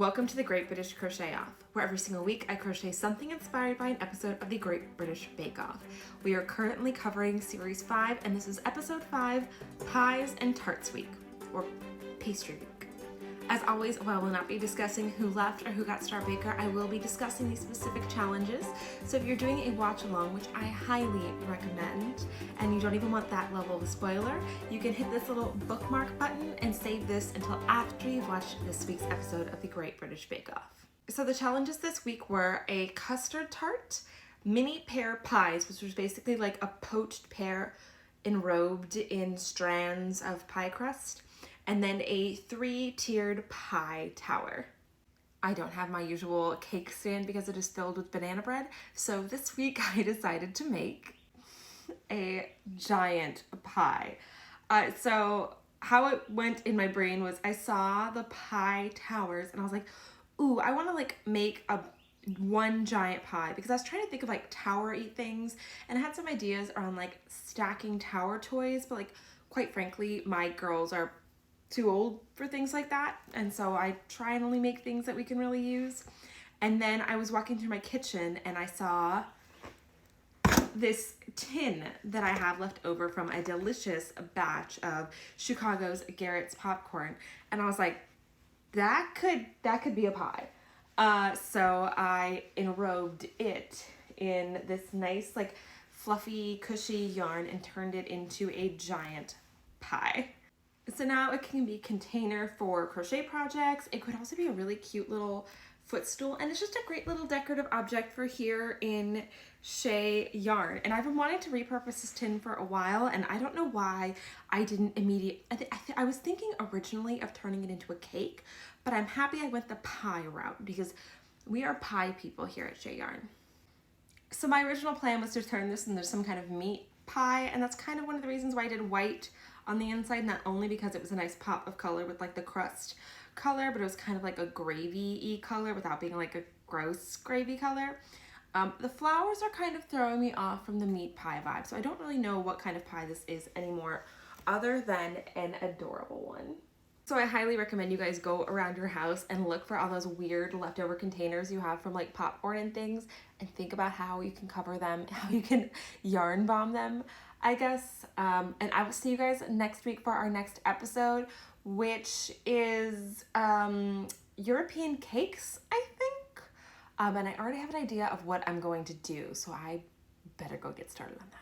Welcome to the Great British Crochet Off, where every single week I crochet something inspired by an episode of the Great British Bake Off. We are currently covering Series 5, and this is Episode 5, Pies and Tarts Week, or Pastry Week. As always, while I will not be discussing who left or who got Star Baker, I will be discussing these specific challenges. So if you're doing a watch along, which I highly recommend, and you don't even want that level of a spoiler, you can hit this little bookmark button and save this until after you've watched this week's episode of the Great British Bake Off. So the challenges this week were a custard tart, mini pear pies, which was basically like a poached pear enrobed in strands of pie crust, and then a 3-tiered pie tower. I don't have my usual cake stand because it is filled with banana bread, so this week I decided to make a giant pie. So how it went in my brain was I saw the pie towers and I was like, ooh, I want to like make one giant pie, because I was trying to think of like tower-y things, and I had some ideas around like stacking tower toys, but like quite frankly my girls are too old for things like that, and so I try and only make things that we can really use. And then I was walking through my kitchen and I saw this tin that I have left over from a delicious batch of Chicago's Garrett's popcorn, and I was like, that could be a pie. So I enrobed it in this nice like fluffy cushy yarn and turned it into a giant pie. So now it can be a container for crochet projects. It could also be a really cute little footstool, and it's just a great little decorative object for here in Shea yarn. And I've been wanting to repurpose this tin for a while, and I don't know why I didn't immediately. I was thinking originally of turning it into a cake, but I'm happy I went the pie route because we are pie people here at Shea Yarn. So my original plan was to turn this into some kind of meat pie, and that's kind of one of the reasons why I did white on the inside, not only because it was a nice pop of color with like the crust color, but it was kind of like a gravy-y color without being like a gross gravy color. The flowers are kind of throwing me off from the meat pie vibe, so I don't really know what kind of pie this is anymore other than an adorable one. So I highly recommend you guys go around your house and look for all those weird leftover containers you have from like popcorn and things, and think about how you can cover them, how you can yarn bomb them, I guess. And I will see you guys next week for our next episode, which is European cakes, I think. And I already have an idea of what I'm going to do, so I better go get started on that.